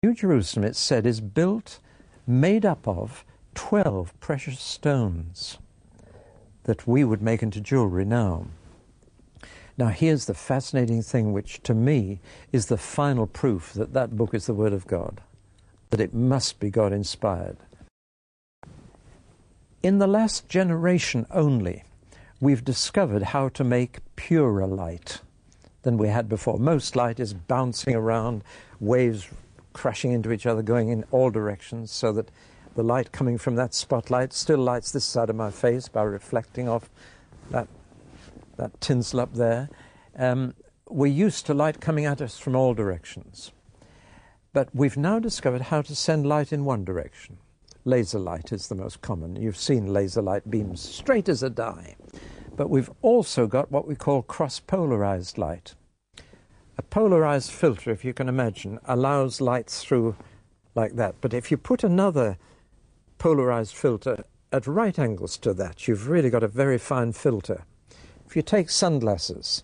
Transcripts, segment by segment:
New Jerusalem, it's said, is built, made up of 12 precious stones that we would make into jewelry now. Now, here's the fascinating thing, which to me is the final proof that that book is the Word of God, that it must be God-inspired. In the last generation only, we've discovered how to make purer light than we had before. Most light is bouncing around, waves crashing into each other, going in all directions, so that the light coming from that spotlight still lights this side of my face by reflecting off that tinsel up there. We're used to light coming at us from all directions. But we've now discovered how to send light in one direction. Laser light is the most common. You've seen laser light beams straight as a die. But we've also got what we call cross-polarized light. A polarized filter, if you can imagine, allows light through like that. But if you put another polarized filter at right angles to that, you've really got a very fine filter. If you take sunglasses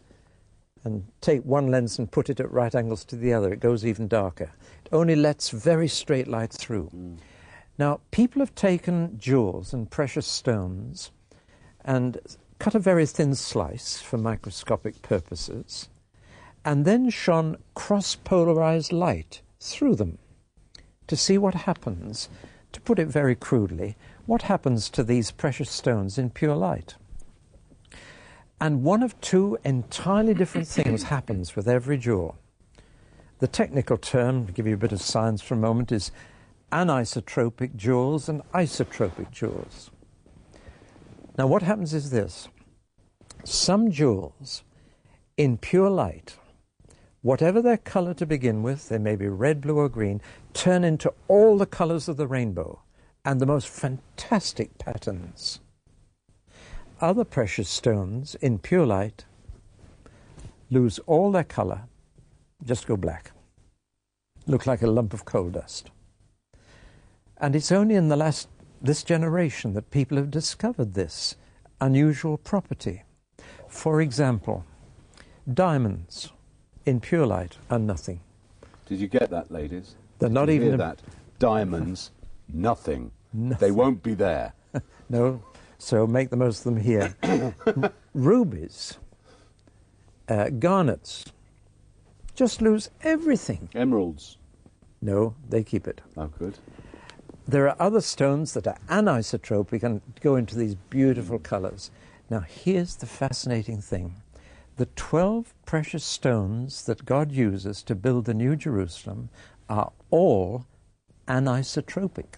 and take one lens and put it at right angles to the other, it goes even darker. It only lets very straight light through. Now, people have taken jewels and precious stones and cut a very thin slice for microscopic purposes, and then shone cross-polarized light through them to see what happens, to put it very crudely, what happens to these precious stones in pure light. And one of two entirely different things happens with every jewel. The technical term, to give you a bit of science for a moment, is anisotropic jewels and isotropic jewels. Now what happens is this. Some jewels in pure light, whatever their color to begin with, they may be red, blue or green, turn into all the colors of the rainbow and the most fantastic patterns. Other precious stones in pure light lose all their color, just go black, look like a lump of coal dust. And it's only in this generation that people have discovered this unusual property. For example, diamonds in pure light are nothing. Did you get that, ladies? They're not even hear that. Diamonds, nothing. Nothing. They won't be there. No, so make the most of them here. Rubies, garnets, just lose everything. Emeralds. No, they keep it. Oh, good. There are other stones that are anisotropic and go into these beautiful colors. Now, here's the fascinating thing. The 12 precious stones that God uses to build the New Jerusalem are all anisotropic.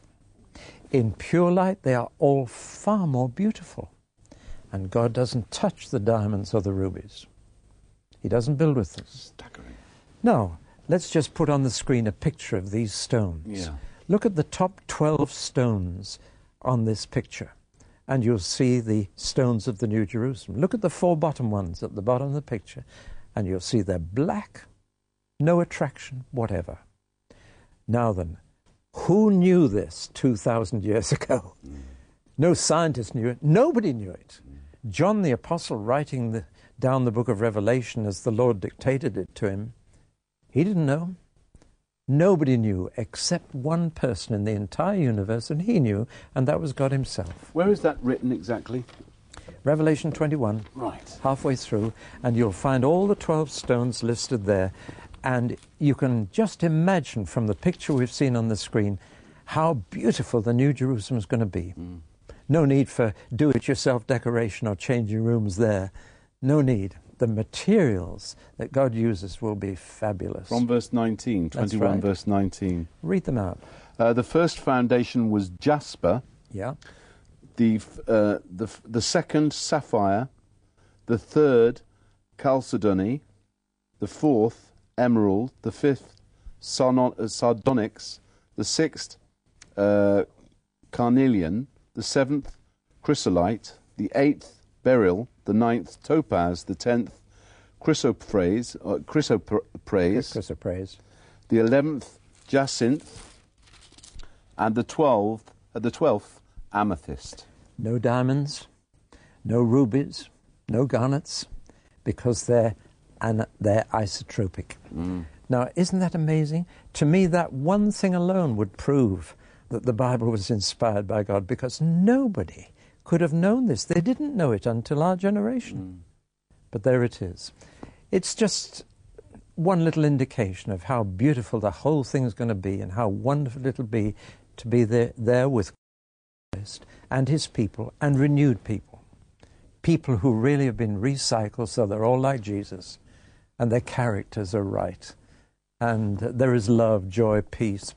In pure light, they are all far more beautiful. And God doesn't touch the diamonds or the rubies. He doesn't build with them. Staggering. Now, let's just put on the screen a picture of these stones. Yeah. Look at the top 12 stones on this picture, and you'll see the stones of the New Jerusalem. Look at the 4 bottom ones at the bottom of the picture, and you'll see they're black, no attraction whatever. Now then, who knew this 2,000 years ago? No scientist knew it. Nobody knew it. John the Apostle, writing down the book of Revelation as the Lord dictated it to him, he didn't know. Nobody knew except one person in the entire universe, and he knew, and that was God himself. Where is that written exactly? Revelation 21, right, halfway through, and you'll find all the 12 stones listed there. And you can just imagine from the picture we've seen on the screen how beautiful the New Jerusalem is going to be. No need for do-it-yourself decoration or changing rooms there. No need. The materials that God uses will be fabulous. From verse 19, 21 right. Verse 19. Read them out. The first foundation was jasper. Yeah. The second, sapphire. The third, chalcedony. The fourth, emerald. The fifth, sardonyx. The sixth, carnelian. The seventh, chrysolite. The eighth, beryl. The ninth, topaz. The 10th, chrysoprase. The 11th, jacinth. And the 12th, amethyst. No diamonds, no rubies, no garnets, because they're isotropic. Now, isn't that amazing? To me, that one thing alone would prove that the Bible was inspired by God, because nobody could have known this. They didn't know it until our generation. But there it is. It's just one little indication of how beautiful the whole thing's going to be and how wonderful it'll be to be there with Christ and his people and renewed people. People who really have been recycled so they're all like Jesus and their characters are right. And there is love, joy, peace,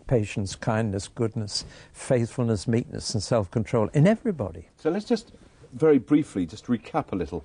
patience, kindness, goodness, faithfulness, meekness and self-control in everybody. So let's just very briefly just recap a little.